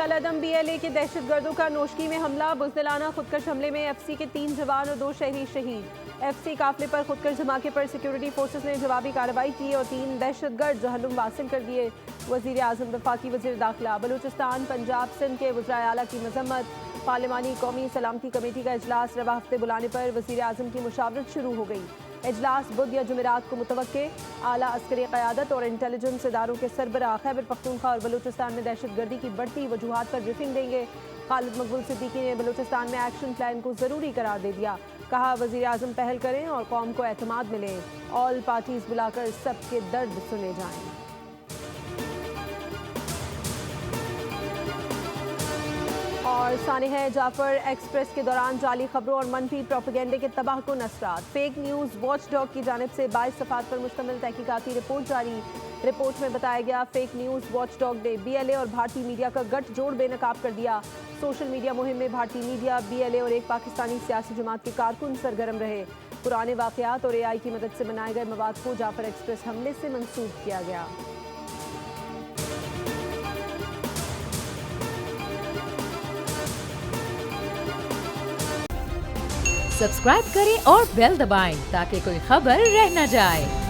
कलअदम BLA के दहशतगर्दों का नोशकी में हमला। बुज़दिलाना खुदकश हमले में FC के 3 जवान और 2 शहरी शहीद। FC काफिले पर खुदकश धमाके पर सिक्योरिटी फोर्सेस ने जवाबी कार्रवाई की और 3 दहशतगर्द जहन्नुम वासिल कर दिए। वज़ीर आज़म वफाकी वज़ीर दाखिला बलूचिस्तान पंजाब सिंध के वज़राए आला की मजम्मत। पार्लिमानी कौमी सलामती कमेटी का इजलास रवा हफ्ते बुलाने पर वज़ीर आज़म की मुशावरत शुरू हो गई। इजलास बुध या जुमेरात को मुतवक्के। आला अस्करी क़यादत और इंटेलिजेंस इदारों के सरबराह खैबर पख्तूनख्वा और बलूचिस्तान में दहशतगर्दी की बढ़ती वजूहात पर ब्रीफिंग देंगे। खालिद मकबूल सिद्दीकी ने बलूचिस्तान में एक्शन प्लान को ज़रूरी करार दे दिया। कहा वज़ीर आज़म पहल करें और कौम को एतमाद मिले। ऑल पार्टीज़ बुलाकर सबके दर्द सुने जाएं। और सानिह जाफर एक्सप्रेस के दौरान जाली खबरों और मनफी प्रोपेगेंडे के तबाह कुन असरात। फेक न्यूज़ वॉच डॉग की जानिब से 22 सफ़ात पर मुश्तमिल तहकीकाती रिपोर्ट जारी। रिपोर्ट में बताया गया फेक न्यूज़ वॉच डॉग ने BLA और भारतीय मीडिया का गठजोड़ बेनकाब कर दिया। सोशल मीडिया मुहिम में भारतीय मीडिया, BLA और एक पाकिस्तानी सियासी जमात के कारकुन सरगर्म रहे। पुराने वाक़यात और AI की मदद से बनाए गए मवाद को जाफर एक्सप्रेस हमले से मंसूब किया गया। सब्सक्राइब करें और बेल दबाएं ताकि कोई खबर रह न जाए।